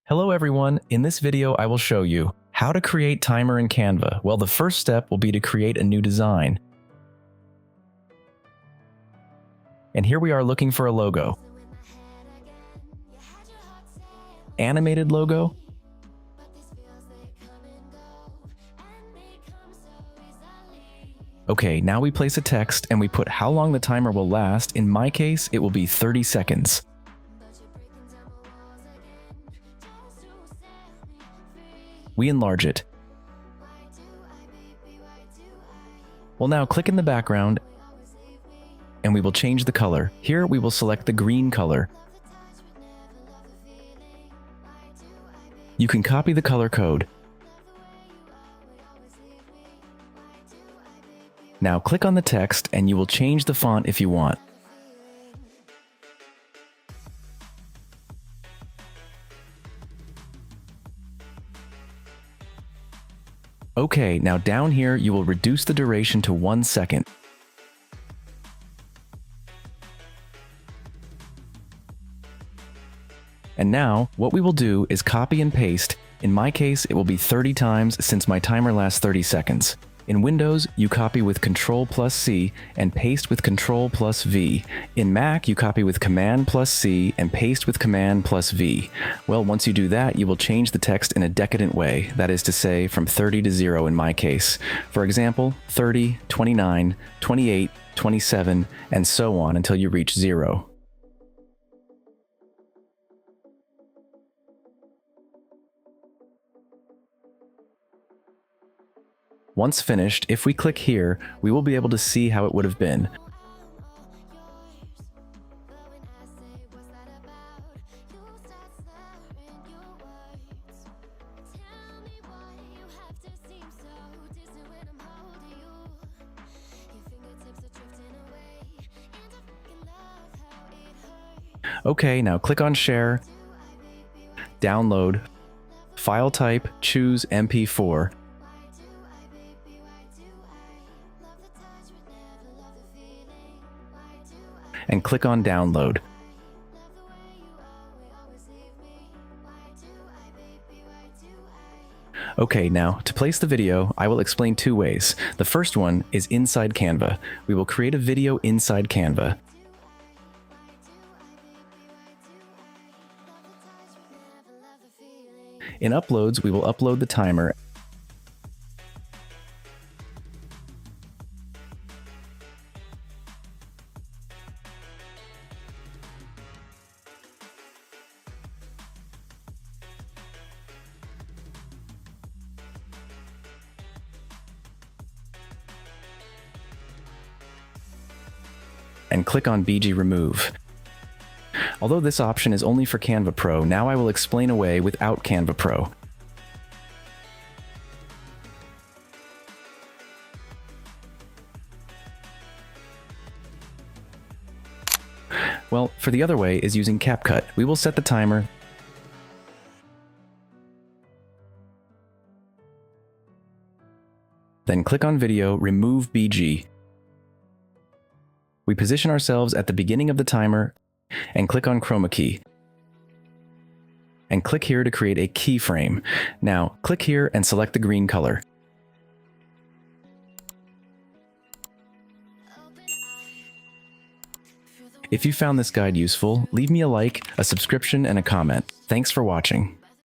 Hello everyone, in this video I will show you how to create timer in Canva. Well, the first step will be to create a new design. And here we are looking for a logo. Animated logo. Okay, now we place a text and we put how long the timer will last. In my case, it will be 30 seconds. We enlarge it. We'll now click in the background and we will change the color. Here we will select the green color. You can copy the color code. Now click on the text and you will change the font if you want. Okay, now down here you will reduce the duration to 1 second. And now, what we will do is copy and paste. In my case, it will be 30 times since my timer lasts 30 seconds. In Windows, you copy with Ctrl+C and paste with Ctrl+V. In Mac, you copy with Command+C and paste with Command+V. Well, once you do that, you will change the text in a decadent way, that is to say, from 30 to 0 in my case. For example, 30, 29, 28, 27, and so on until you reach 0. Once finished, if we click here, we will be able to see how it would have been. Okay, now click on Share, Download, File Type, choose MP4. And click on Download. Okay, now, to place the video, I will explain two ways. The first one is inside Canva. We will create a video inside Canva. In Uploads, we will upload the timer. And click on BG Remove. Although this option is only for Canva Pro, now I will explain a way without Canva Pro. Well, for the other way is using CapCut. We will set the timer, then click on Video, remove BG. We position ourselves at the beginning of the timer and click on Chroma Key. And click here to create a keyframe. Now, click here and select the green color. If you found this guide useful, leave me a like, a subscription, and a comment. Thanks for watching.